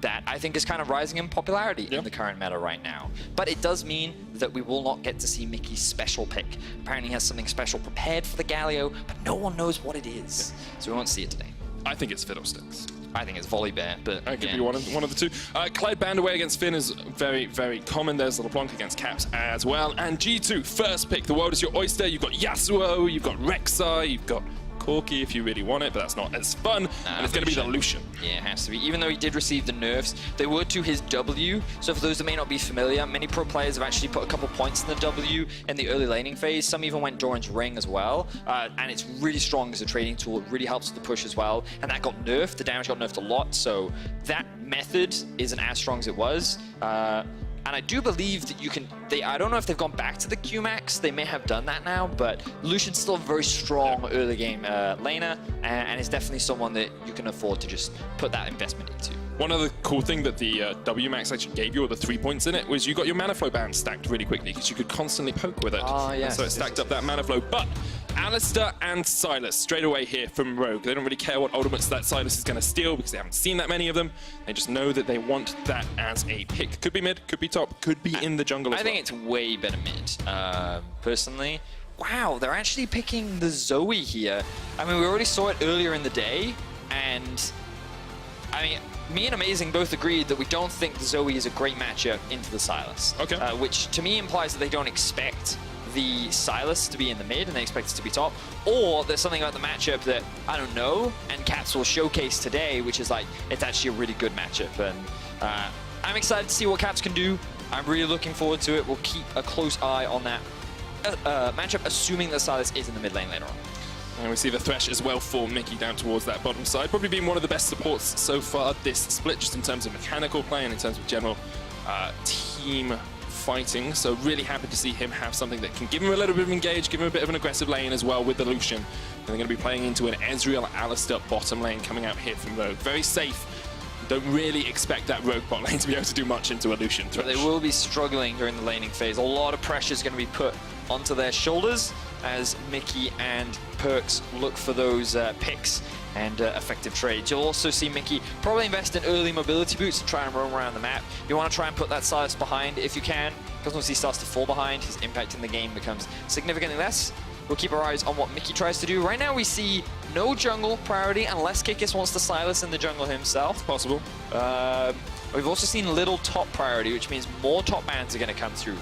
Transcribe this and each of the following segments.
that I think is kind of rising in popularity in the current meta right now. But it does mean that we will not get to see Mikyx's special pick. Apparently he has something special prepared for the Galio, but no one knows what it is. So we won't see it today. I think it's Fiddlesticks. I think it's Volley Bear, but it could be one of the two. Clyde banned away against Finn is very, very common. There's LeBlanc against Caps as well. And G2, first pick. The world is your oyster. You've got Yasuo, you've got Rek'Sai, you've got Corki if you really want it, but that's not as fun. And it's going to be the Lucian. Yeah, it has to be. Even though he did receive the nerfs, they were to his W. So for those that may not be familiar, many pro players have actually put a couple points in the W in the early laning phase. Some even went Doran's Ring as well. And it's really strong as a trading tool. It really helps with the push as well. And that got nerfed. The damage got nerfed a lot. So that method isn't as strong as it was. And I do believe that you can, I don't know if they've gone back to the Qmax, they may have done that now, but Lucian's still a very strong early game laner, and is definitely someone that you can afford to just put that investment into. One other cool thing that the WMAX actually gave you, or the 3 points in it, was you got your mana flow band stacked really quickly, because you could constantly poke with it. Oh, yeah. So it stacked up that mana flow. But Alistar and Sylas straight away here from Rogue. They don't really care what ultimates that Sylas is going to steal because they haven't seen that many of them. They just know that they want that as a pick. Could be mid, could be top, could be in the jungle as well. I think it's way better mid, personally. Wow, they're actually picking the Zoe here. I mean, we already saw it earlier in the day, and I mean, me and Amazing both agreed that we don't think the Zoe is a great matchup into the Sylas. Okay. Which to me implies that they don't expect the Sylas to be in the mid and they expect it to be top, or there's something about the matchup that I don't know, and Caps will showcase today, which is like, it's actually a really good matchup, and I'm excited to see what Caps can do. I'm really looking forward to it. We'll keep a close eye on that matchup, assuming that Sylas is in the mid lane later on. And we see the Thresh as well for Mickey down towards that bottom side. Probably been one of the best supports so far this split, just in terms of mechanical play and in terms of general team fighting. So really happy to see him have something that can give him a little bit of engage, give him a bit of an aggressive lane as well with the Lucian. And they're going to be playing into an Ezreal Alistar bottom lane coming out here from Rogue. Very safe. Don't really expect that Rogue bot lane to be able to do much into a Lucian Thresh. But they will be struggling during the laning phase. A lot of pressure is going to be put onto their shoulders as Mickey and Perkz look for those picks and effective trades. You'll also see Mickey probably invest in early mobility boots to try and roam around the map. You want to try and put that Sylas behind if you can, because once he starts to fall behind, his impact in the game becomes significantly less. We'll keep our eyes on what Mickey tries to do. Right now we see no jungle priority unless Kikis wants to Sylas in the jungle himself. Possible. We've also seen little top priority, which means more top bans are going to come through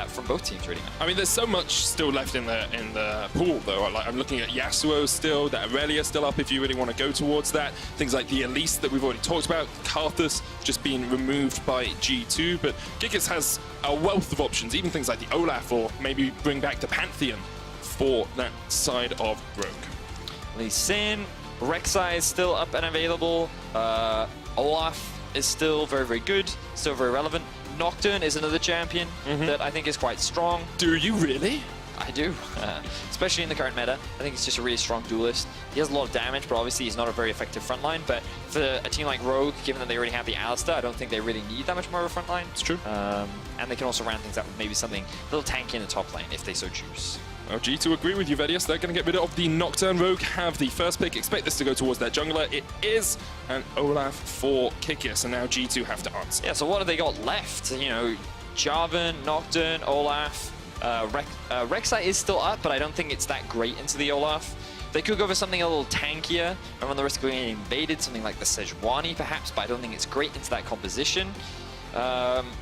from both teams, really. I mean, there's so much still left in the pool, though. Like, I'm looking at Yasuo still, that Aurelia still up if you really want to go towards that. Things like the Elise that we've already talked about, Karthus just being removed by G2, but Kikis has a wealth of options, even things like the Olaf, or maybe bring back the Pantheon for that side of Rogue. Lee Sin, Rek'Sai is still up and available. Olaf is still very, very good, still very relevant. Nocturne is another champion that I think is quite strong. Do you really? I do, especially in the current meta. I think he's just a really strong duelist. He has a lot of damage, but obviously he's not a very effective frontline. But for a team like Rogue, given that they already have the Alistar, I don't think they really need that much more of a frontline. It's true. And they can also round things up with maybe something a little tanky in the top lane if they so choose. Well, G2 agree with you, Vedius. They're going to get rid of the Nocturne. Rogue have the first pick. Expect this to go towards that jungler. It is an Olaf for Kikis, and now G2 have to answer. Yeah, so what have they got left? You know, Jarvan, Nocturne, Olaf. Rek'Sai is still up, but I don't think it's that great into the Olaf. They could go for something a little tankier and run the risk of getting invaded, something like the Sejuani perhaps, but I don't think it's great into that composition.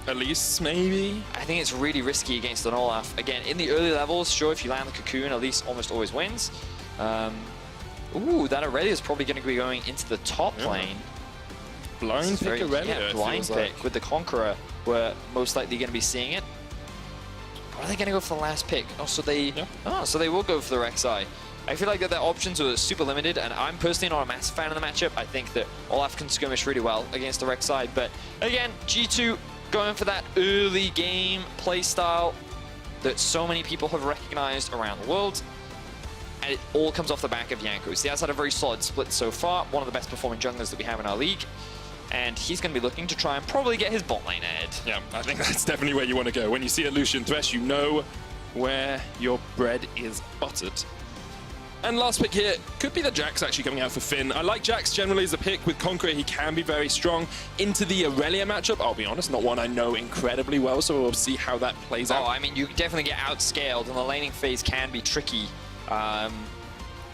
Elise, maybe? I think it's really risky against an Olaf. Again, in the early levels, sure, if you land the Cocoon, Elise almost always wins. Ooh, that Aurelia is probably going to be going into the top lane. Blind pick Aurelia. Yeah, blind pick with the Conqueror. We're most likely going to be seeing it. Or are they going to go for the last pick? Oh, so they, so they will go for the Rek'Sai. I feel like that their options are super limited, and I'm personally not a massive fan of the matchup. I think that Olaf can skirmish really well against the Rek'Sai, but again, G2 going for that early game playstyle that so many people have recognized around the world, and it all comes off the back of Jankos. He has had a very solid split so far, one of the best performing junglers that we have in our league, and he's going to be looking to try and probably get his bot lane ahead. Yeah, I think that's definitely where you want to go. When you see a Lucian Thresh, you know where your bread is buttered. And last pick here could be the Jax actually coming out for Finn. I like Jax generally as a pick. With Conqueror, he can be very strong. Into the Aurelia matchup, I'll be honest, not one I know incredibly well, so we'll see how that plays out. Oh, I mean, you definitely get outscaled, and the laning phase can be tricky.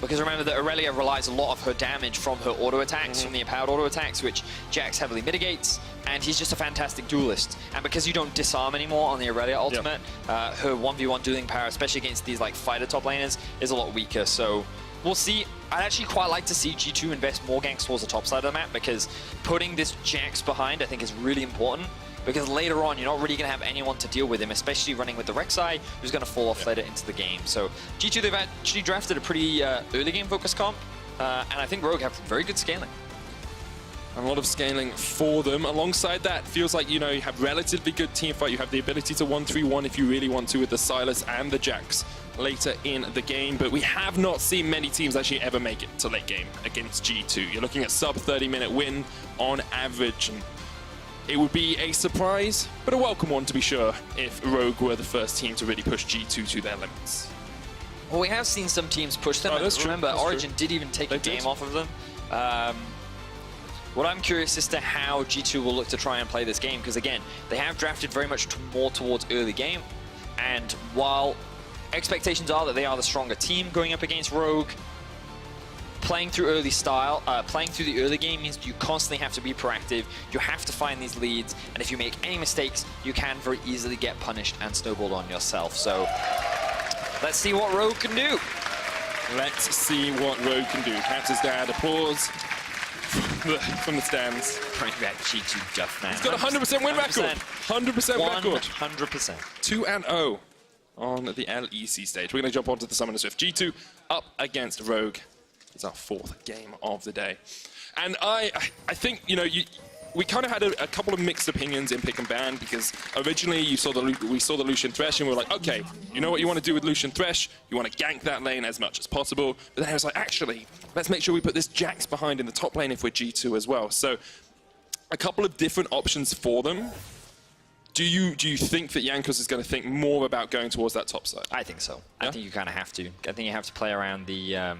Because remember that Aurelia relies a lot of her damage from her auto attacks, from the empowered auto attacks, which Jax heavily mitigates, and he's just a fantastic duelist. And because you don't disarm anymore on the Aurelia ultimate, her 1v1 dueling power, especially against these like fighter top laners, is a lot weaker. So we'll see. I'd actually quite like to see G2 invest more ganks towards the top side of the map, because putting this Jax behind I think is really important. Because later on, you're not really going to have anyone to deal with him, especially running with the Rek'Sai, who's going to fall off later into the game. So G2, they've actually drafted a pretty early game focused comp, and I think Rogue have very good scaling. A lot of scaling for them. Alongside that, feels like, you know, you have relatively good team fight. You have the ability to 1-3-1 if you really want to with the Sylas and the Jax later in the game. But we have not seen many teams actually ever make it to late game against G2. You're looking at sub 30-minute win on average. And it would be a surprise, but a welcome one to be sure, if Rogue were the first team to really push G2 to their limits. Well, we have seen some teams push them. That's true. Remember, Origin did even take a game off of them. What I'm curious as to how G2 will look to try and play this game, because again, they have drafted very much more towards early game, and while expectations are that they are the stronger team going up against Rogue, playing through playing through the early game means you constantly have to be proactive. You have to find these leads, and if you make any mistakes, you can very easily get punished and snowballed on yourself. So let's see what Rogue can do. Let's see what Rogue can do. Captain's dad, applause from the stands. Bring back G2 Duff, man. He's got a 100% win record. 100% record. 100%. 2-0 on the LEC stage. We're going to jump onto the Summoner Swift. G2 up against Rogue. It's our fourth game of the day. And I think, you know, we kind of had a couple of mixed opinions in pick and ban, because originally we saw the Lucian Thresh and we were like, okay, you know what you want to do with Lucian Thresh? You want to gank that lane as much as possible. But then I was like, actually, let's make sure we put this Jax behind in the top lane if we're G2 as well. So a couple of different options for them. Do you think that Jankos is going to think more about going towards that top side? I think so. Yeah? I think you kind of have to. I think you have to play around the...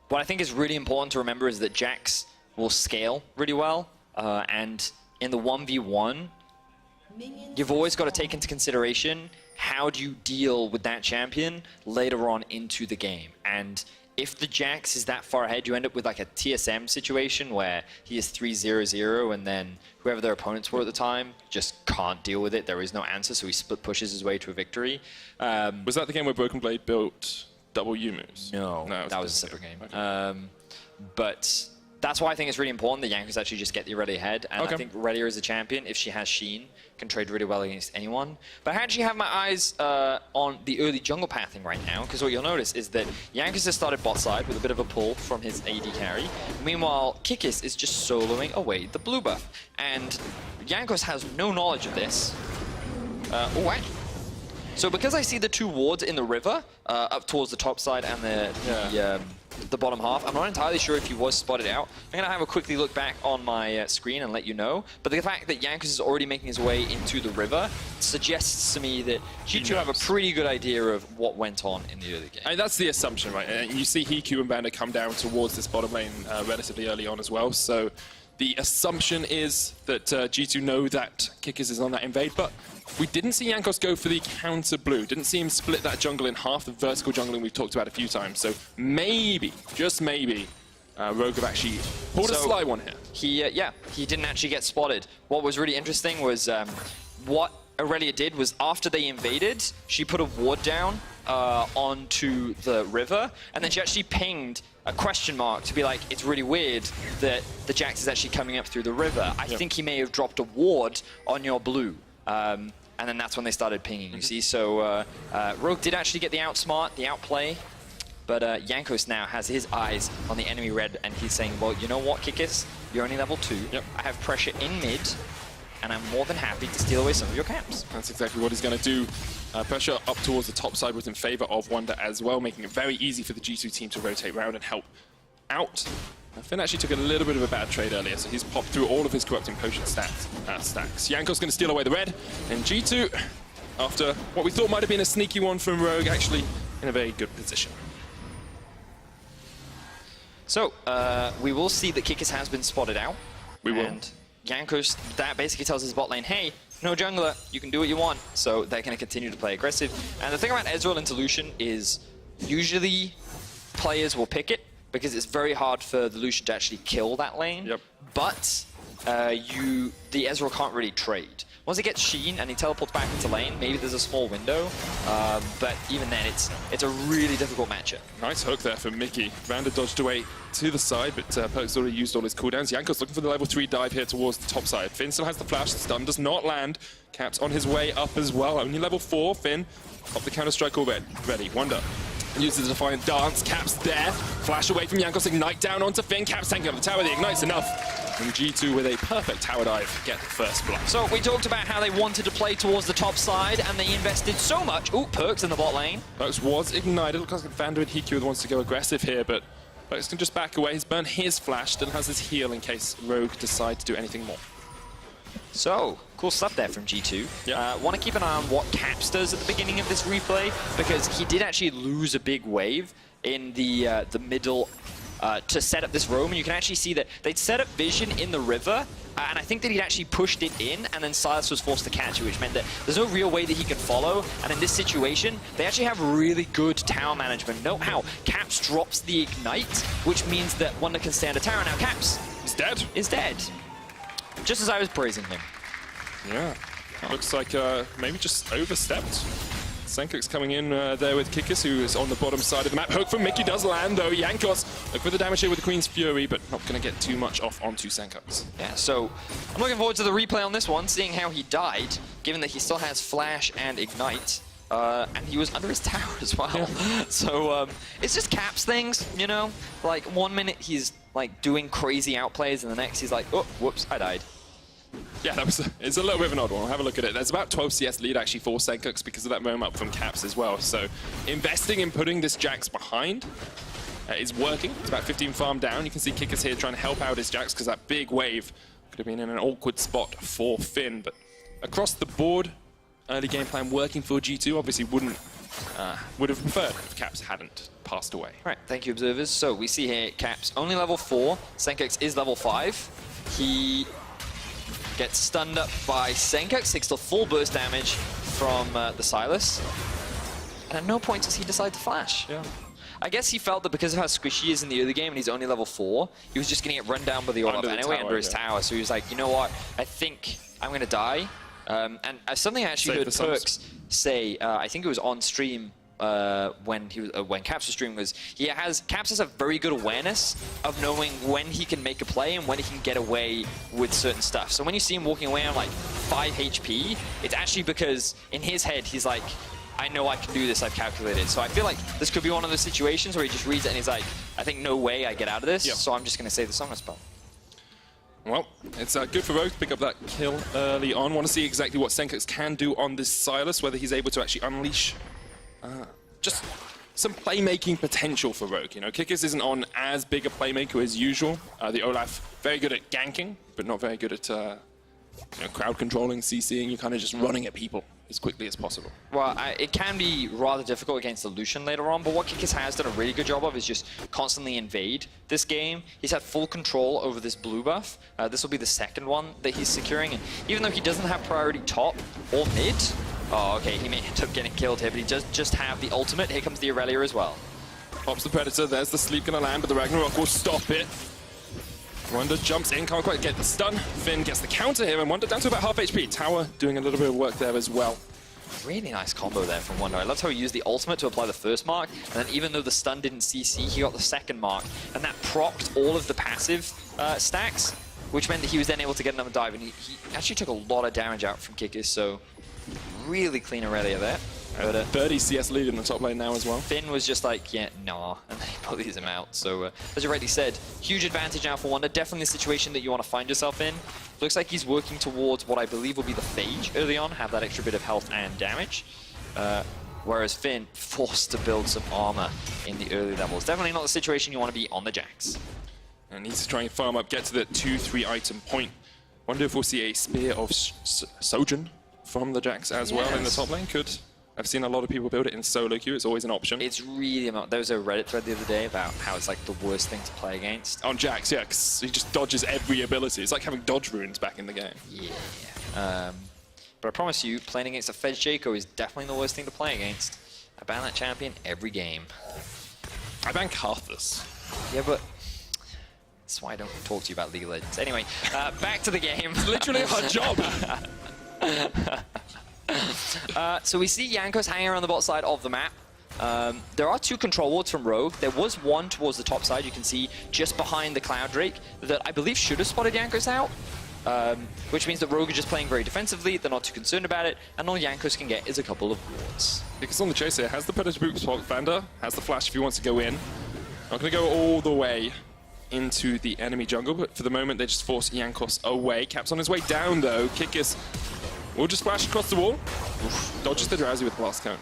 what I think is really important to remember is that Jax will scale really well, and in the 1v1, you've always got to take into consideration how do you deal with that champion later on into the game. And if the Jax is that far ahead, you end up with like a TSM situation where he is 3-0-0, and then whoever their opponents were at the time just can't deal with it. There is no answer, so he split pushes his way to a victory. Was that the game where Broken Blade built double U moves? No, that was a separate game. Okay. But that's why I think it's really important that Jankos actually just get the Aurelia ahead. And I think Aurelia is a champion, if she has Sheen, can trade really well against anyone. But I actually have my eyes on the early jungle pathing right now, because what you'll notice is that Jankos has started bot side with a bit of a pull from his AD carry. Meanwhile, Kikis is just soloing away the blue buff. And Jankos has no knowledge of this. So because I see the two wards in the river, up towards the top side and the bottom half, I'm not entirely sure if he was spotted out. I'm going to have a quickly look back on my screen and let you know. But the fact that Jankos is already making his way into the river suggests to me that G2 have a pretty good idea of what went on in the early game. I mean, that's the assumption, right? And you see HeaQ and Banda come down towards this bottom lane relatively early on as well. So the assumption is that G2 know that Kikis is on that invade, but we didn't see Jankos go for the counter blue. Didn't see him split that jungle in half, the vertical jungling we've talked about a few times. So maybe, just maybe, Rogue have actually pulled a sly one here. He didn't actually get spotted. What was really interesting was what Aurelia did was after they invaded, she put a ward down onto the river, and then she actually pinged a question mark to be like, it's really weird that the Jax is actually coming up through the river. I think he may have dropped a ward on your blue. And then that's when they started pinging, you see. So Rogue did actually get the outsmart, the outplay, but Jankos now has his eyes on the enemy red, and he's saying, well, you know what, Kikis? You're only level 2. I have pressure in mid, and I'm more than happy to steal away some of your camps. That's exactly what he's going to do. Pressure up towards the top side was in favor of Wunder as well, making it very easy for the G2 team to rotate around and help out. Finn actually took a little bit of a bad trade earlier, so he's popped through all of his corrupting potion stacks. Jankos going to steal away the red, and G2, after what we thought might have been a sneaky one from Rogue, actually in a very good position. So, we will see that Kikis has been spotted out. We will. And Jankos, that basically tells his bot lane, hey, no jungler, you can do what you want. So they're going to continue to play aggressive. And the thing about Ezreal into Lucian is usually players will pick it because it's very hard for the Lucian to actually kill that lane. Yep. But the Ezreal can't really trade. Once he gets Sheen and he teleports back into lane, maybe there's a small window. But even then, it's a really difficult matchup. Nice hook there for Mikyx. Wunder dodged away to the side, but Perkz already used all his cooldowns. Jankos looking for the level 3 dive here towards the top side. Finn still has the flash. The stun does not land. Caps on his way up as well. Only level 4. Finn up the counter-strike already. Wunder uses the Defiant Dance. Caps there. Flash away from Jankos. Ignite down onto Finn. Caps tanking up the tower. The Ignite's enough. And G2 with a perfect tower dive get the first blood. So we talked about how they wanted to play towards the top side and they invested so much. Ooh, Perkz in the bot lane. Perkz was ignited. Looks like Wunder and HeaQ wants to go aggressive here, but Perkz can just back away. He's burned his flash, still has his heal in case Rogue decide to do anything more. So, cool stuff there from G2. Yeah. Want to keep an eye on what Caps does at the beginning of this replay, because he did actually lose a big wave in the middle to set up this roam, and you can actually see that they'd set up Vision in the river, and I think that he'd actually pushed it in, and then Silas was forced to catch it, which meant that there's no real way that he could follow, and in this situation, they actually have really good tower management. Note how Caps drops the Ignite, which means that Wunder can stay under tower. Now Caps is dead. Just as I was praising him. Yeah, looks like maybe just overstepped. Sencux coming in there with Kikis, who is on the bottom side of the map. Hook from Mikyx does land, though. Jankos look for the damage here with the Queen's Fury, but not going to get too much off onto Sencux. Yeah, so I'm looking forward to the replay on this one, seeing how he died, given that he still has Flash and Ignite. And he was under his tower as well. Yeah. So it's just Caps things, you know? Like, 1 minute he's like doing crazy outplays, and the next he's like, oh, whoops, I died. Yeah, it's a little bit of an odd one. We'll have a look at it. There's about 12 CS lead actually for Sencux because of that roam up from Caps as well. So investing in putting this Jax behind is working. It's about 15 farm down. You can see Kikis here trying to help out his Jax because that big wave could have been in an awkward spot for Finn. But across the board, early game plan working for G2. Obviously would have preferred if Caps hadn't passed away. Right, thank you, observers. So we see here Caps only level 4. Sencux is level 5. He gets stunned up by Sencux, takes the full burst damage from the Silas. And at no point does he decide to flash. Yeah. I guess he felt that because of how squishy he is in the early game and he's only level 4, he was just going to get run down by the all-up anyway under his tower. So he was like, you know what, I think I'm going to die. And something I actually heard Perkz say, I think it was on stream when Caps was streaming, was Caps has a very good awareness of knowing when he can make a play and when he can get away with certain stuff. So when you see him walking away on like 5 HP, it's actually because in his head he's like, I know I can do this, I've calculated. So I feel like this could be one of those situations where he just reads it and he's like, I think no way I get out of this, so I'm just going to save the Song spell. Well, it's good for Rogue to pick up that kill early on. Want to see exactly what Sencux can do on this Silas, whether he's able to actually unleash just some playmaking potential for Rogue. You know, Kikis isn't on as big a playmaker as usual. The Olaf, very good at ganking, but not very good at crowd controlling, CCing. You're kind of just running at people as quickly as possible. Well, it can be rather difficult against the Lucian later on, but what Kikis has done a really good job of is just constantly invade this game. He's had full control over this blue buff. This will be the second one that he's securing, and even though he doesn't have priority top or mid, oh, okay, he may end up getting killed here, but he does just have the ultimate. Here comes the Aurelia as well. Pops the Predator, there's the sleep gonna land, but the Ragnarok will stop it. Wunder jumps in, can't quite get the stun. Finn gets the counter here, and Wunder down to about half HP. Tower doing a little bit of work there as well. Really nice combo there from Wunder. I loved how he used the ultimate to apply the first mark, and then even though the stun didn't CC, he got the second mark, and that procced all of the passive stacks, which meant that he was then able to get another dive, and he actually took a lot of damage out from Kikis, so really clean Aurelia there. 30 CS lead in the top lane now as well. Finn was just like, yeah, nah, and then he bullies him out. So, as you rightly said, huge advantage now for Wunder. Definitely a situation that you want to find yourself in. Looks like he's working towards what I believe will be the Phage early on, have that extra bit of health and damage. Whereas Finn forced to build some armor in the early levels. Definitely not the situation you want to be on the Jax. And needs to try and farm up, get to the 2-3 item point. Wonder if we'll see a Spear of Sojourn from the Jax as well in the top lane. Could I've seen a lot of people build it in solo queue. It's always an option. It's really... There was a Reddit thread the other day about how it's like the worst thing to play against. On Jax, yeah, because he just dodges every ability. It's like having dodge runes back in the game. Yeah. But I promise you, playing against a Fez Jaco is definitely the worst thing to play against. I ban that champion every game. I ban Karthus. Yeah, but... That's why I don't talk to you about League of Legends. Anyway, back to the game. It's literally our job. So we see Jankos hanging around the bot side of the map. There are 2 control wards from Rogue. There was one towards the top side, you can see, just behind the Cloud Drake, that I believe should have spotted Jankos out. Which means that Rogue are just playing very defensively, they're not too concerned about it, and all Jankos can get is a couple of wards. Because on the chase here, has the Perković spot Vander, has the flash if he wants to go in. Not going to go all the way into the enemy jungle, but for the moment they just force Jankos away. Cap's on his way down though. Kikis will just flash across the wall. Oof. Dodges the Drowsy with Blast Cone.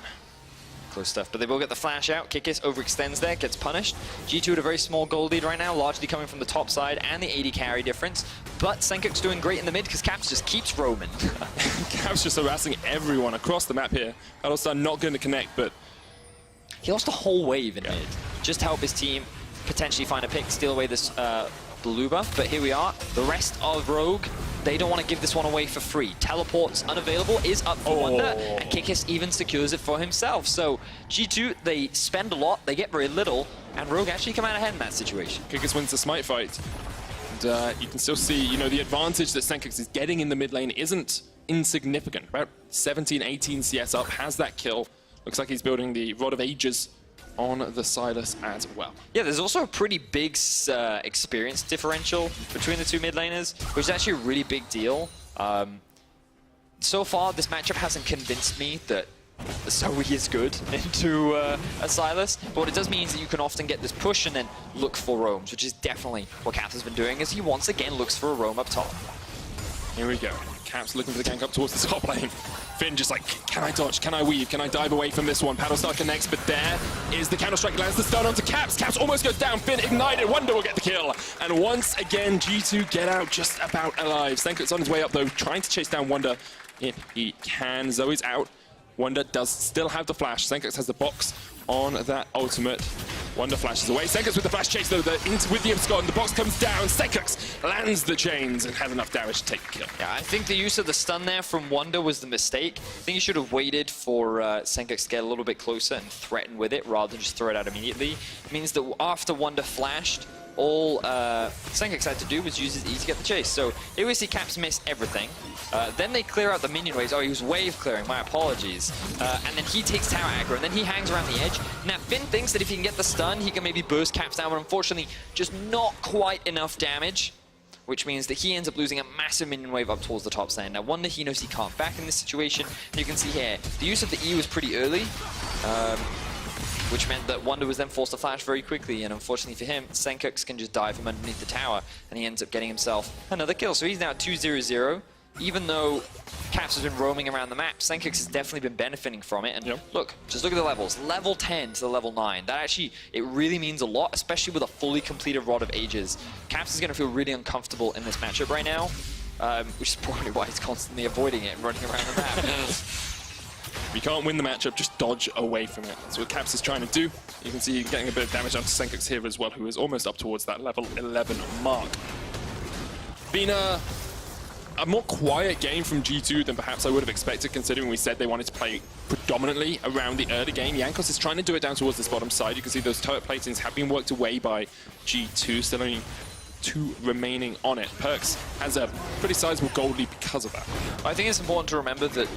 Close stuff, but they will get the flash out. Kikis overextends there, gets punished. G2 at a very small gold lead right now, largely coming from the top side and the 80 carry difference. But Sencux doing great in the mid because Caps just keeps roaming. Caps just harassing everyone across the map here. Battlestar not going to connect, but... He lost a whole wave in mid. Just to help his team potentially find a pick, steal away this blue buff. But here we are, the rest of Rogue, they don't want to give this one away for free. Teleports unavailable is up for Wunder, and Kikis even secures it for himself. So G2, they spend a lot, they get very little, and Rogue actually come out ahead in that situation. Kikis wins the smite fight. And you can still see, you know, the advantage that Sencux is getting in the mid lane isn't insignificant. About 17, 18 CS up, has that kill. Looks like he's building the Rod of Ages on the Sylas as well. Yeah, there's also a pretty big experience differential between the 2 mid laners, which is actually a really big deal. So far, this matchup hasn't convinced me that Zoe is good into a Sylas, but what it does mean is that you can often get this push and then look for roams, which is definitely what Caps has been doing, as he once again looks for a roam up top. Here we go. Caps looking for the gank up towards the top lane. Finn just like, can I dodge? Can I weave? Can I dive away from this one? Battlestar connects, but there is the counter-strike. Lands the stun onto Caps. Caps almost goes down. Finn ignited. Wunder will get the kill. And once again, G2 get out just about alive. Sencux on his way up though, trying to chase down Wunder if he can. Zoe's out. Wunder does still have the flash. Sencux has the box on that ultimate. Wunder flashes away. Sencux with the flash chase though, with the abscond. The box comes down. Sencux lands the chains and has enough damage to take the kill. Yeah, I think the use of the stun there from Wunder was the mistake. I think he should have waited for Sencux to get a little bit closer and threaten with it rather than just throw it out immediately. It means that after Wunder flashed, all Sencux had to do was use his E to get the chase. So here we see Caps miss everything. Then they clear out the minion waves. Oh, he was wave clearing, my apologies. And then he takes tower aggro, and then he hangs around the edge. Now Finn thinks that if he can get the stun, he can maybe burst Caps down, but unfortunately, just not quite enough damage, which means that he ends up losing a massive minion wave up towards the top side. Now Wunder, he knows he can't back in this situation. And you can see here, the use of the E was pretty early. Which meant that Wunder was then forced to flash very quickly, and unfortunately for him, Sencux can just dive from underneath the tower, and he ends up getting himself another kill. So he's now 2-0-0. Even though Caps has been roaming around the map, Sencux has definitely been benefiting from it. And look, just look at the levels. Level 10 to the level 9. That actually, it really means a lot, especially with a fully completed Rod of Ages. Caps is going to feel really uncomfortable in this matchup right now, which is probably why he's constantly avoiding it and running around the map. If you can't win the matchup, just dodge away from it. That's what Caps is trying to do. You can see he's getting a bit of damage onto Sencux here as well, who is almost up towards that level 11 mark. Been a more quiet game from G2 than perhaps I would have expected, considering we said they wanted to play predominantly around the early game. Jankos is trying to do it down towards this bottom side. You can see those turret platings have been worked away by G2, still only 2 remaining on it. Perkz has a pretty sizable gold lead because of that. I think it's important to remember that,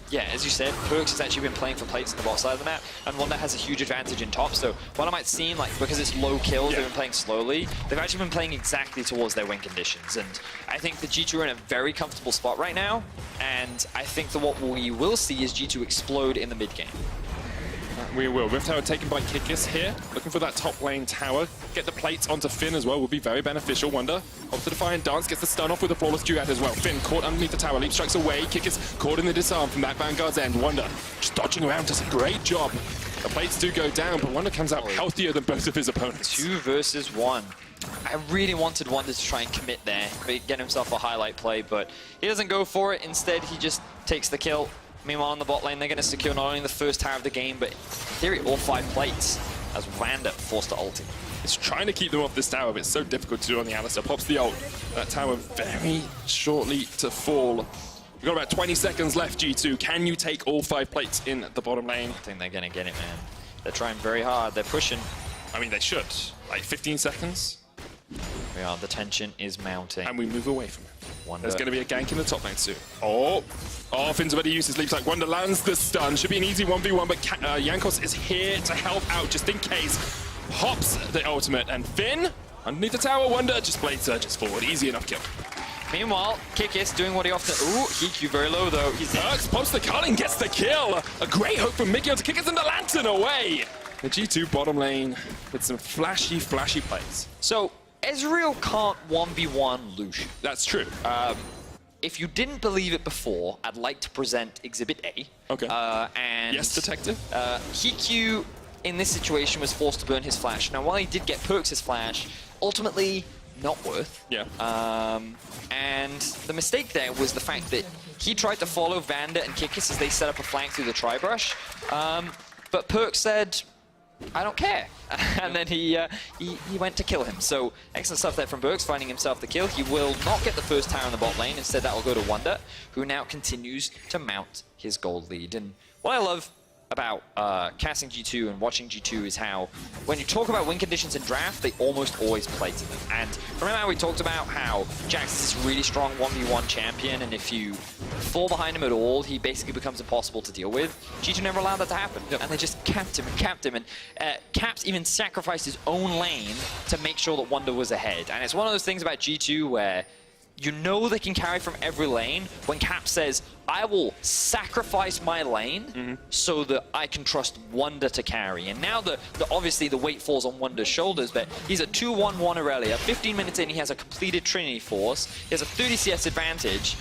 yeah, as you said, Perkz has actually been playing for plates on the bot side of the map, and Wunder has a huge advantage in top. So while it might seem like because it's low kills, they've been playing slowly, they've actually been playing exactly towards their win conditions. And I think the G2 are in a very comfortable spot right now, and I think that what we will see is G2 explode in the mid game. We will. Rift Tower taken by Kikis here, looking for that top lane tower. Get the plates onto Finn as well, will be very beneficial. Wunder, off the Defiant Dance, gets the stun off with a flawless duet as well. Finn caught underneath the tower, leap strikes away. Kikis caught in the disarm from that Vanguard's end. Wunder just dodging around, does a great job. The plates do go down, but Wunder comes out healthier than both of his opponents. 2 versus 1. I really wanted Wunder to try and commit there, get himself a highlight play, but he doesn't go for it. Instead, he just takes the kill. Meanwhile, on the bot lane, they're going to secure not only the first tower of the game, but in theory, all 5 plates, as Wunder forced to ulti. It's trying to keep them off this tower, but it's so difficult to do on the Alistar. Pops the ult. That tower very shortly to fall. We've got about 20 seconds left, G2. Can you take all 5 plates in the bottom lane? I think they're going to get it, man. They're trying very hard. They're pushing. I mean, they should. Like 15 seconds. Yeah, the tension is mounting. And we move away from it. Wunder. There's going to be a gank in the top lane soon. Oh, Finn's already used his leap like Wunder lands the stun. Should be an easy 1v1, but Jankos is here to help out just in case. Hops the ultimate, and Finn, underneath the tower, Wunder just blade surges forward. Easy enough kill. Meanwhile, Kikis doing what he often... Ooh, HeaQ very low, though. Perkz pops the culling, gets the kill. A great hook from Mikyx to Kikis and the lantern away. The G2 bottom lane with some flashy plays. So, Ezreal can't 1v1 Lucian. That's true. If you didn't believe it before, I'd like to present Exhibit A. Okay. And yes, detective. HeaQ in this situation was forced to burn his flash. Now, while he did get Perkz' flash, ultimately not worth. Yeah. And the mistake there was the fact that he tried to follow Wunder and Kikis as they set up a flank through the tri-brush. But Perkz said, I don't care. And then he went to kill him. So excellent stuff there from Perkz, finding himself the kill. He will not get the first tower in the bot lane. Instead, that will go to Wunder, who now continues to mount his gold lead. And what I love about casting G2 and watching G2 is how, when you talk about win conditions in draft, they almost always play to them. And remember how we talked about how Jax is this really strong 1v1 champion, and if you fall behind him at all, he basically becomes impossible to deal with? G2 never allowed that to happen. Yep. And they just capped him, and Caps even sacrificed his own lane to make sure that Wunder was ahead. And it's one of those things about G2 where you know they can carry from every lane when Cap says, I will sacrifice my lane so that I can trust Wunder to carry. And now obviously the weight falls on Wunder's shoulders, but he's at 2-1-1 Aurelia. 15 minutes in, he has a completed Trinity Force. He has a 30 CS advantage.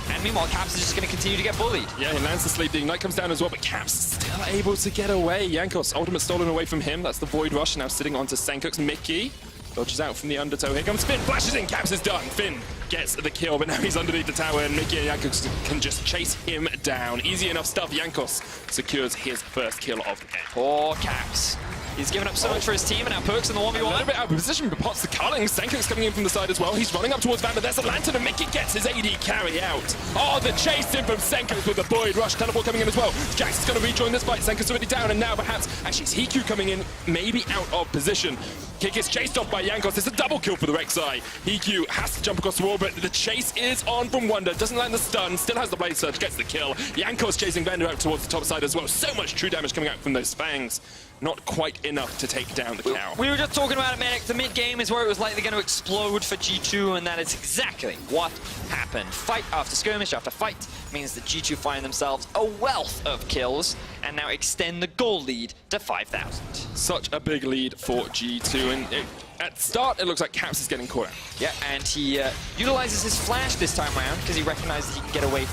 And meanwhile, Caps is just going to continue to get bullied. Yeah, he lands the sleep. The Ignite comes down as well, but Caps still able to get away. Jankos, ultimate stolen away from him. That's the Void Rush, now sitting onto Sencux. Mikyx dodges out from the undertow. Here comes Finn, flashes in, Caps is done. Finn gets the kill, but now he's underneath the tower, and Mikyx and Jankos can just chase him down. Easy enough stuff. Jankos secures his first kill of the game. Poor Caps. He's given up so much for his team, and now Perkz in the 1v1. A little bit out of position, but pots the culling. Sencux coming in from the side as well. He's running up towards Wunder. There's a lantern, and Mikyx gets his AD carry out. Oh, the chase in from Sencux with the Void Rush. Teleport coming in as well. Jax is going to rejoin this fight. Sencux already down, and now perhaps, actually, it's HeaQ coming in, maybe out of position. Kikis chased off by Jankos. It's a double kill for the Rek'Sai. HeaQ has to jump across the wall, but the chase is on from Wunder. Doesn't land the stun, still has the blade surge, gets the kill. Jankos chasing Wunder out towards the top side as well. So much true damage coming out from those fangs. Not quite enough to take down the cow. We were just talking about it, Medic. The mid-game is where it was likely going to explode for G2, and that is exactly what happened. Fight after skirmish after fight means that G2 find themselves a wealth of kills and now extend the goal lead to 5,000. Such a big lead for G2, and at start it looks like Caps is getting caught out. Yeah, and he utilizes his flash this time around because he recognizes he can get away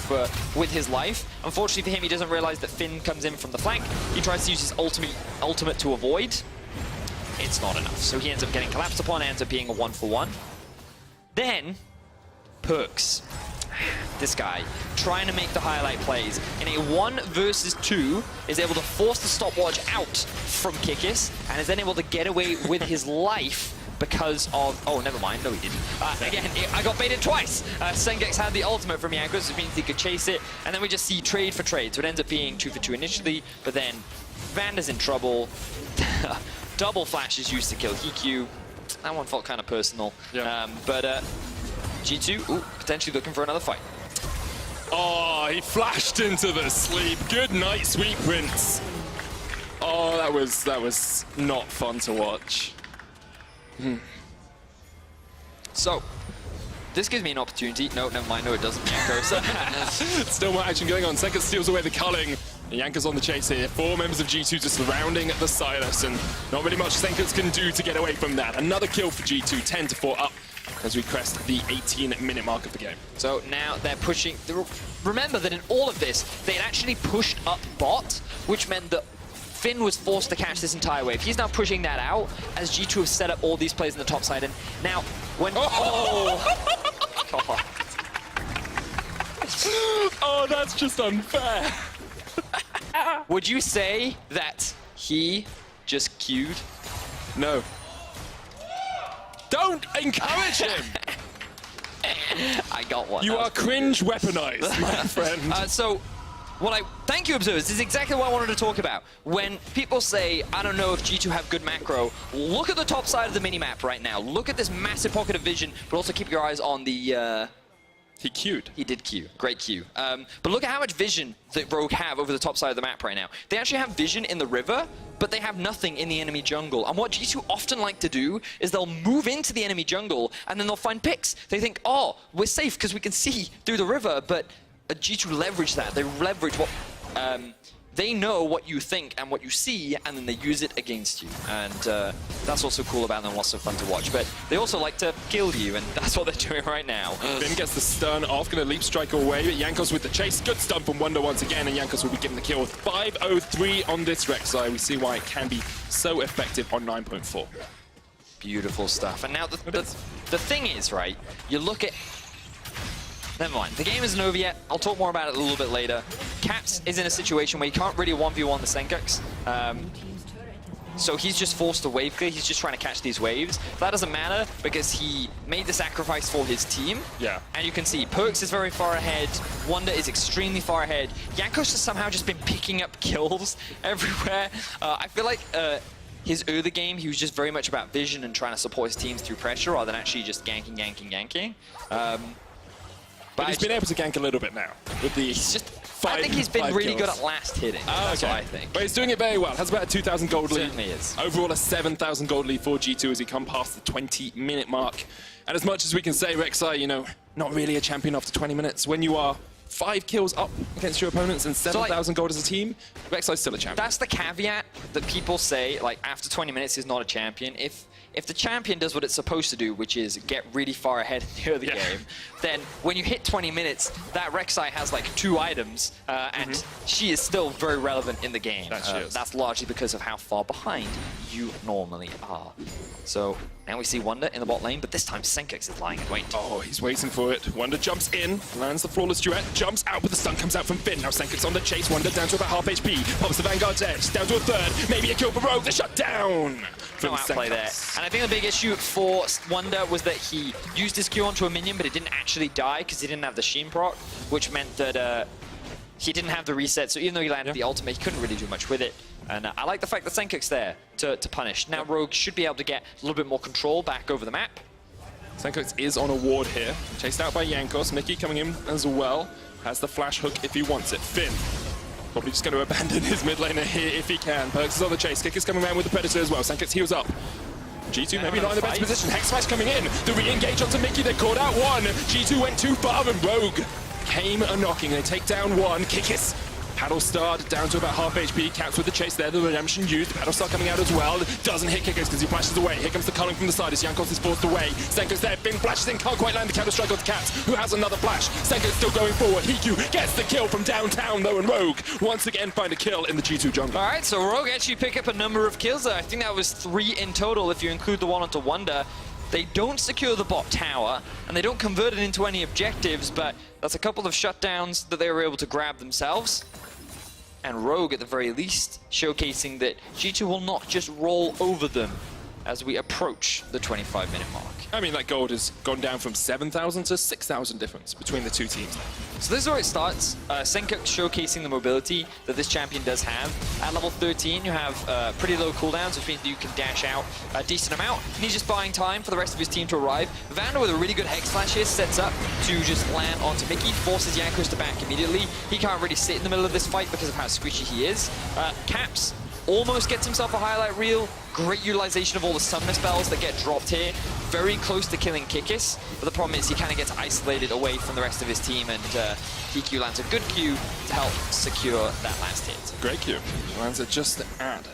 with his life. Unfortunately for him, he doesn't realize that Finn comes in from the flank. He tries to use his ultimate to avoid. It's not enough, so he ends up getting collapsed upon, ends up being a 1-for-1. Then, Perkz. This guy, trying to make the highlight plays. In a 1 versus 2, is able to force the stopwatch out from Kikis, and is then able to get away with his life because of... Oh, never mind. No, he didn't. Again, I got baited twice. Sencux had the ultimate from Jankos, which means he could chase it, and then we just see trade for trade. So it ends up being 2 for 2 initially, but then Wunder's in trouble. Double flash is used to kill HeaQ. That one felt kind of personal. Yeah. G2, potentially looking for another fight. Oh, he flashed into the sleep. Good night, sweet prince. Oh, that was not fun to watch. So, this gives me an opportunity. No, never mind. No, it doesn't. Jankos. Still more action going on. Sencux steals away the culling. Jankos on the chase here. 4 members of G2 just surrounding the Silas, and not really much Sencux can do to get away from that. Another kill for G2, 10-4 up as we crest the 18-minute mark of the game. So now they're pushing. Remember that in all of this, they had actually pushed up bot, which meant that Finn was forced to catch this entire wave. He's now pushing that out as G2 have set up all these plays in the top side. And now, when... Oh! Oh, that's just unfair. Would you say that he just queued? No. Don't encourage him! I got one. You are cringe weaponized, my friend. So, thank you, observers. This is exactly what I wanted to talk about. When people say, I don't know if G2 have good macro, look at the top side of the minimap right now. Look at this massive pocket of vision, but also keep your eyes on the... He queued. He did queue. Great queue. But look at how much vision that Rogue have over the top side of the map right now. They actually have vision in the river, but they have nothing in the enemy jungle. And what G2 often like to do is they'll move into the enemy jungle, and then they'll find picks. They think, oh, we're safe because we can see through the river, but G2 leverage that. They leverage what... they know what you think and what you see, and then they use it against you. And that's what's so cool about them, what's so fun to watch. But they also like to kill you, and that's what they're doing right now. Finn gets the stun off, going to leap strike away, but Jankos with the chase. Good stun from Wunder once again, and Jankos will be given the kill. 5-0-3 on this Rek'Sai. We see why it can be so effective on 9.4. Beautiful stuff. And now the thing is, right, you look at... Never mind. The game isn't over yet. I'll talk more about it a little bit later. Caps is in a situation where he can't really 1v1 the Sencux. So he's just forced to wave clear. He's just trying to catch these waves. That doesn't matter because he made the sacrifice for his team. Yeah. And you can see Perkz is very far ahead. Wunder is extremely far ahead. Jankos has somehow just been picking up kills everywhere. I feel like his early game, he was just very much about vision and trying to support his teams through pressure rather than actually just ganking. But he's been able to gank a little bit now with the I think he's been really good at last hitting. That's what I think. But he's doing it very well. Has about a 2,000 gold lead. Certainly is. Overall, a 7,000 gold lead for G2 as he come past the 20-minute mark. And as much as we can say, Rek'Sai, you know, not really a champion after 20 minutes. When you are 5 kills up against your opponents and 7,000 gold as a team, Rek'Sai's still a champion. That's the caveat that people say, like, after 20 minutes he's not a champion. If the champion does what it's supposed to do, which is get really far ahead in the early game, then when you hit 20 minutes, that Rek'Sai has like 2 items, and she is still very relevant in the game. That's largely because of how far behind you normally are. So now we see Wunder in the bot lane, but this time Sencux is lying in wait. Oh, he's waiting for it. Wunder jumps in, lands the flawless duet, jumps out, but the stun comes out from Finn. Now Sencux on the chase, Wunder down to about half HP, pops the Vanguard's edge, down to a third, maybe a kill for Rogue, the shutdown! No outplay there. And I think the big issue for Wunder was that he used his Q onto a minion, but it didn't actually die because he didn't have the Sheen proc, which meant that he didn't have the reset. So even though he landed the ultimate, he couldn't really do much with it. And I like the fact that Sencux there to punish. Now Rogue should be able to get a little bit more control back over the map. Sencux is on a ward here, chased out by Jankos. Mikyx coming in as well. Has the flash hook if he wants it. Finn. Probably just going to abandon his mid laner here if he can. Perkz is on the chase. Kikis coming around with the Predator as well. Sencux heals up. G2 maybe not in the best position. Hex Smash coming in. The re-engage onto Mikyx. They caught out one. G2 went too far and Rogue came a-knocking. They take down one. Kikis. Paddle starred down to about half HP. Caps with the chase there. The redemption used. Paddle star coming out as well. Doesn't hit Kikis because he flashes away. Here comes the culling from the side as Jankos is forced away. Sencux there. Finn flashes in. Can't quite land the counter strike with Caps, who has another flash. Sencux still going forward. HeaQ gets the kill from downtown though, and Rogue once again find a kill in the G2 jungle. All right, so Rogue actually pick up a number of kills there. I think that was 3 in total if you include the one onto Wunder. They don't secure the bot tower, and they don't convert it into any objectives, but that's a couple of shutdowns that they were able to grab themselves. And Rogue, at the very least, showcasing that G2 will not just roll over them as we approach the 25-minute mark. I mean, that gold has gone down from 7,000 to 6,000 difference between the two teams. So this is where it starts. Sencux showcasing the mobility that this champion does have. At level 13, you have pretty low cooldowns, which means that you can dash out a decent amount. And he's just buying time for the rest of his team to arrive. Vander with a really good Hex Flash here sets up to just land onto Mikyx, forces Jankos to back immediately. He can't really sit in the middle of this fight because of how squishy he is. Caps almost gets himself a highlight reel. Great utilization of all the summoner spells that get dropped here. Very close to killing Kikis, but the problem is he kind of gets isolated away from the rest of his team, and HeaQ lands a good Q to help secure that last hit. Great Q. Lands it just at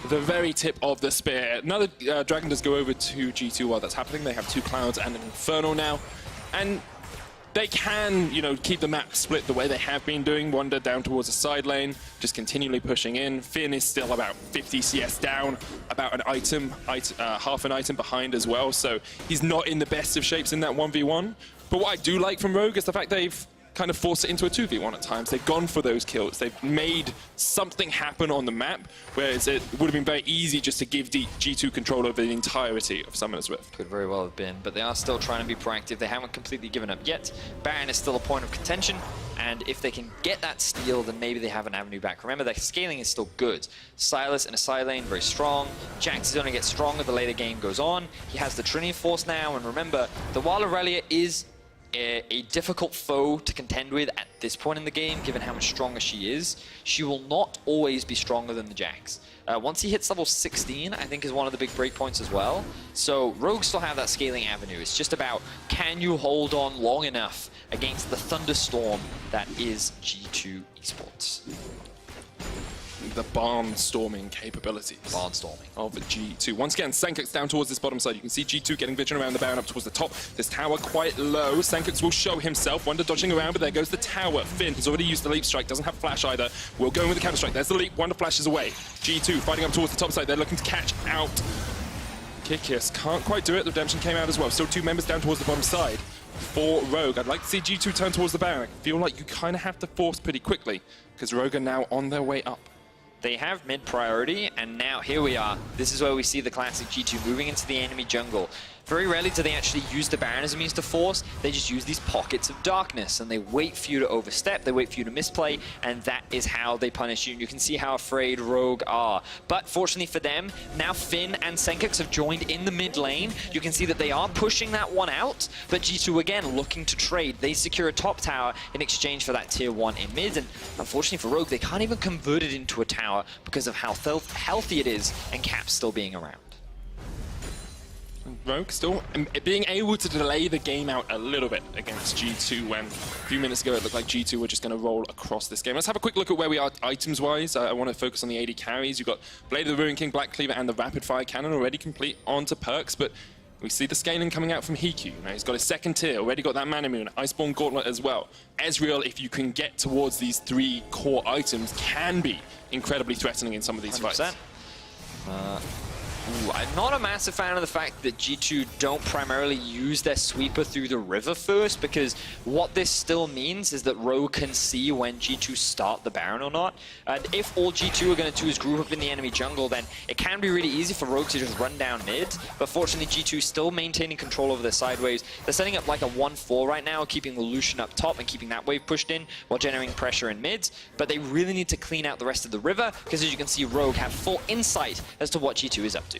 the very tip of the spear. Another Dragon does go over to G2 while that's happening. They have 2 Clouds and an Inferno now, and they can, you know, keep the map split the way they have been doing. Wunder down towards the side lane, just continually pushing in. Finn is still about 50 CS down, about an item, half an item behind as well. So he's not in the best of shapes in that 1v1. But what I do like from Rogue is the fact they've kind of force it into a 2v1 at times. They've gone for those kills. They've made something happen on the map, whereas it would have been very easy just to give G2 control over the entirety of Summoner's Rift. Could very well have been, but they are still trying to be proactive. They haven't completely given up yet. Bae-in is still a point of contention, and if they can get that steal, then maybe they have an avenue back. Remember, their scaling is still good. Sylas in a side lane, very strong. Jax is going to get stronger the later game goes on. He has the Trinity Force now, and remember, the Wild Aurelia is a difficult foe to contend with at this point in the game, given how much stronger she is. She will not always be stronger than the Jax. Once he hits level 16, I think is one of the big breakpoints as well. So Rogue still have that scaling avenue. It's just about, can you hold on long enough against the thunderstorm that is G2 Esports? The barnstorming capabilities Barnstorming of G2. Once again, Sencux down towards this bottom side. You can see G2 getting vision around the Baron up towards the top. This tower quite low. Sencux will show himself. Wunder dodging around, but there goes the tower. Finn has already used the leap strike, doesn't have flash either. Will go in with the counter strike. There's the leap. Wunder flashes away. G2 fighting up towards the top side. They're looking to catch out Kikis. Can't quite do it. The redemption came out as well. Still 2 members down towards the bottom side for Rogue. I'd like to see G2 turn towards the Baron. I feel like you kind of have to force pretty quickly because Rogue are now on their way up. They have mid priority, and now here we are. This is where we see the classic G2 moving into the enemy jungle. Very rarely do they actually use the Baron as a means to force. They just use these pockets of darkness, and they wait for you to overstep, they wait for you to misplay, and that is how they punish you. And you can see how afraid Rogue are. But fortunately for them, now Finn and Sencux have joined in the mid lane. You can see that they are pushing that one out, but G2 again looking to trade. They secure a top tower in exchange for that tier 1 in mid, and unfortunately for Rogue, they can't even convert it into a tower because of how healthy it is, and Caps still being around. Rogue still being able to delay the game out a little bit against G2 when a few minutes ago it looked like G2 were just going to roll across this game. Let's have a quick look at where we are items-wise. I want to focus on the AD carries. You've got Blade of the Ruin King, Black Cleaver, and the Rapid Fire Cannon already complete onto Perkz, but we see the scaling coming out from HeaQ. Now he's got his second tier, already got that Mana Moon, Iceborne Gauntlet as well. Ezreal, if you can get towards these 3 core items, can be incredibly threatening in some of these 100%. fights. I'm not a massive fan of the fact that G2 don't primarily use their sweeper through the river first, because what this still means is that Rogue can see when G2 start the Baron or not. And if all G2 are going to do is group up in the enemy jungle, then it can be really easy for Rogue to just run down mid. But fortunately, G2 still maintaining control over their side waves. They're setting up like a 1-4 right now, keeping the Lucian up top and keeping that wave pushed in while generating pressure in mids. But they really need to clean out the rest of the river, because as you can see, Rogue have full insight as to what G2 is up to.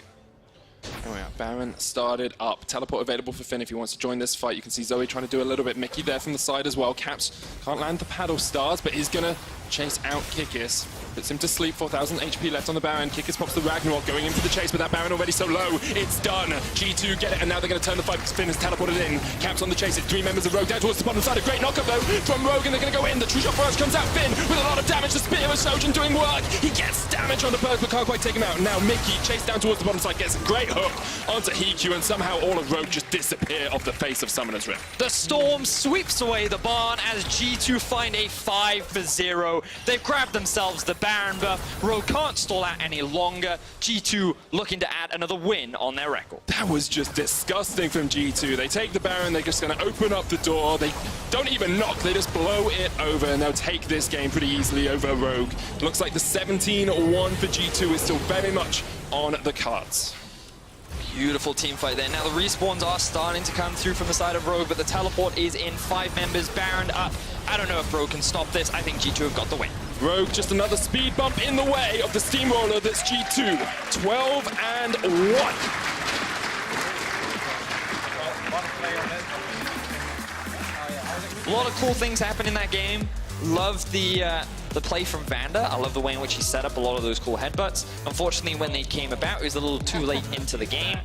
There we are. Baron started up. Teleport available for Finn if he wants to join this fight. You can see Zoe trying to do a little bit. Mickey there from the side as well. Caps can't land the paddle stars, but he's going to chase out Kikis. Puts him to sleep. 4,000 HP left on the Baron. Kikis pops the Ragnarok going into the chase, but that Baron already so low. It's done. G2 get it, and now they're going to turn the fight because Finn has teleported in. Caps on the chase. It's 3 members of Rogue down towards the bottom side. A great knockup though from Rogue, and they're going to go in. The True Shot Barrage comes out. Finn with a lot of damage. The Spear of Sojourn doing work. He gets damage on the Perkz, but can't quite take him out. Now Mickey chased down towards the bottom side, gets a great hook onto HeaQ, and somehow all of Rogue just disappear off the face of Summoner's Rift. The Storm sweeps away the barn as G2 find a 5-0. They've grabbed themselves the Baron buff. Rogue can't stall out any longer. G2 looking to add another win on their record. That was just disgusting from G2. They take the Baron, they're just going to open up the door. They don't even knock, they just blow it over, and they'll take this game pretty easily over Rogue. Looks like the 17-1 for G2 is still very much on the cards. Beautiful team fight there. Now the respawns are starting to come through from the side of Rogue, but the teleport is in. 5 members, Baron up. I don't know if Rogue can stop this. I think G2 have got the win. Rogue, just another speed bump in the way of the steamroller that's G2. 12-1. A lot of cool things happen in that game. Love the play from Wunder. I love the way in which he set up a lot of those cool headbutts. Unfortunately, when they came about, it was a little too late into the game.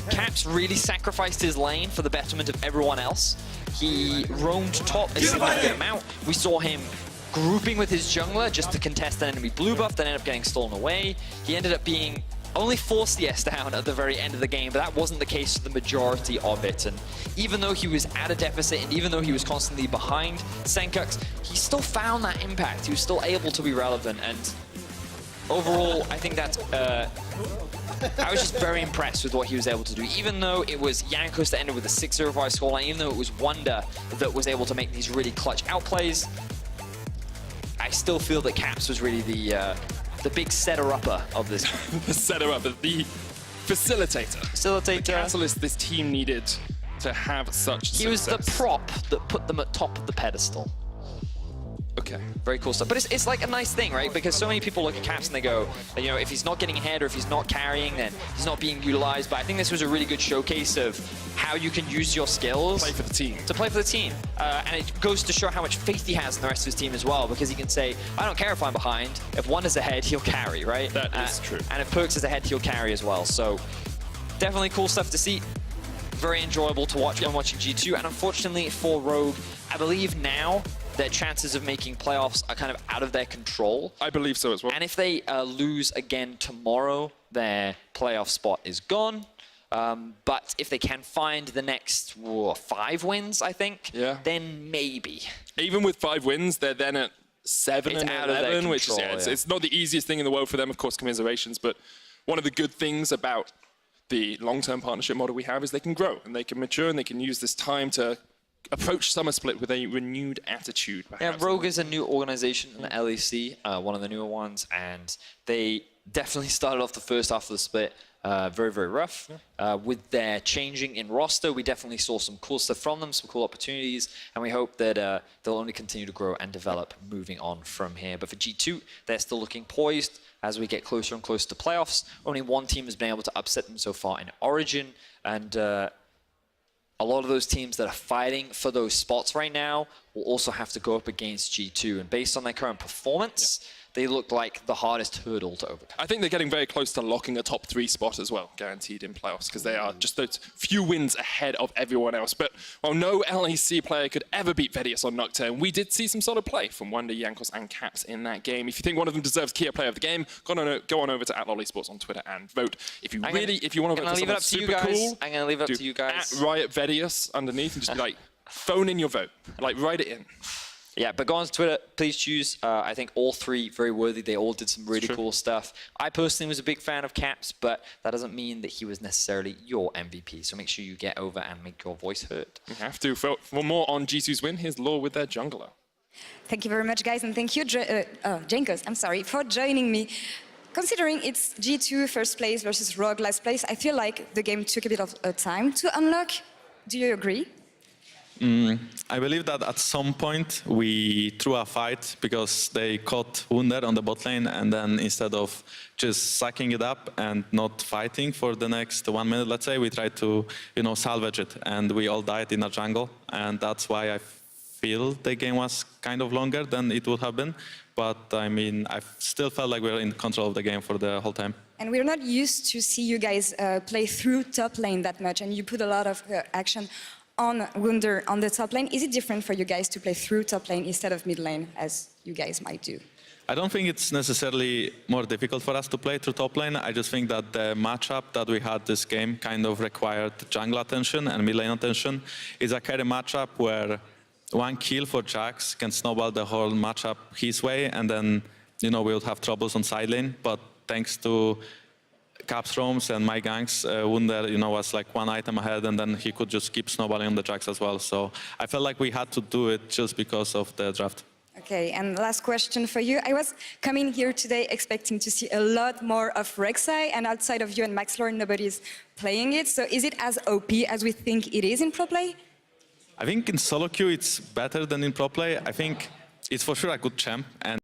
Caps really sacrificed his lane for the betterment of everyone else. He roamed top a significant amount. We saw him grouping with his jungler just to contest an enemy blue buff that ended up getting stolen away. He ended up being only 4 CS down at the very end of the game, but that wasn't the case for the majority of it. And even though he was at a deficit, and even though he was constantly behind Sencux, he still found that impact. He was still able to be relevant, and overall, I think that's I was just very impressed with what he was able to do. Even though it was Jankos that ended with a 6-0 scoreline, even though it was Wunder that was able to make these really clutch outplays, I still feel that Caps was really the big setter-upper of this. The setter-upper, the facilitator. The catalyst this team needed to have such success. He was the prop that put them at top of the pedestal. Okay. Very cool stuff. But it's like a nice thing, right? Because so many people look at Caps and they go, you know, if he's not getting ahead or if he's not carrying, then he's not being utilized. But I think this was a really good showcase of how you can use your skills Play for the team. to play for the team. And it goes to show how much faith he has in the rest of his team as well, because he can say, I don't care if I'm behind. If one is ahead, he'll carry, right? That is true. And if Perkz is ahead, he'll carry as well. So definitely cool stuff to see. Very enjoyable to watch when watching G2. And unfortunately for Rogue, I believe now their chances of making playoffs are kind of out of their control. I believe so as well. And if they lose again tomorrow, their playoff spot is gone. But if they can find the next 5 wins, I think, then maybe. Even with 5 wins, they're then at 7 It's and out of their 11, which is, control, it's not the easiest thing in the world for them, of course, commiserations, but one of the good things about the long-term partnership model we have is they can grow and they can mature and they can use this time to approach Summer Split with a renewed attitude. Yeah, Rogue is a new organization in the LEC, one of the newer ones, and they definitely started off the first half of the split very, very rough. With their changing in roster, we definitely saw some cool stuff from them, some cool opportunities, and we hope that they'll only continue to grow and develop moving on from here. But for G2, they're still looking poised as we get closer and closer to playoffs. Only one team has been able to upset them so far in Origin, and a lot of those teams that are fighting for those spots right now will also have to go up against G2. And based on their current performance, they look like the hardest hurdle to overcome. I think they're getting very close to locking a top 3 spot as well, guaranteed in playoffs, because they are just those few wins ahead of everyone else. But while no LEC player could ever beat Vedius on Nocturne, we did see some solid play from Wunder, Jankos, and Caps in that game. If you think one of them deserves Kia Player of the Game, go on over to @LollySports on Twitter and vote. If you want to vote for someone super cool, I'm going to leave it up to you guys. @Riot Vedius underneath and just be like, phone in your vote. Like, write it in. Yeah, but go on to Twitter, please choose. I think all 3 very worthy. They all did some really cool stuff. I personally was a big fan of Caps, but that doesn't mean that he was necessarily your MVP. So make sure you get over and make your voice heard. You have to. For more on G2's win, here's Law with their jungler. Thank you very much, guys, and thank you, Jankos, I'm sorry, for joining me. Considering it's G2 first place versus Rogue last place, I feel like the game took a bit of time to unlock. Do you agree? I believe that at some point we threw a fight because they caught Wunder on the bot lane, and then instead of just sucking it up and not fighting for the next 1 minute, let's say, we tried to, salvage it, and we all died in a jungle, and that's why I feel the game was kind of longer than it would have been. But I mean, I still felt like we were in control of the game for the whole time. And we're not used to see you guys play through top lane that much, and you put a lot of action on Wunder on the top lane. Is it different for you guys to play through top lane instead of mid lane, as you guys might do? I don't think it's necessarily more difficult for us to play through top lane. I just think that the matchup that we had this game kind of required jungle attention and mid lane attention. It's a carry matchup where one kill for Jax can snowball the whole matchup his way, and then, we would have troubles on side lane. But thanks to Caps roams and my ganks, Wunder, was like 1 item ahead, and then he could just keep snowballing on the Jax as well. So I felt like we had to do it just because of the draft. Okay, and last question for you. I was coming here today expecting to see a lot more of Rek'Sai, and outside of you and Maxlore, nobody's playing it. So is it as OP as we think it is in pro play? I think in solo queue it's better than in pro play. I think it's for sure a good champ, and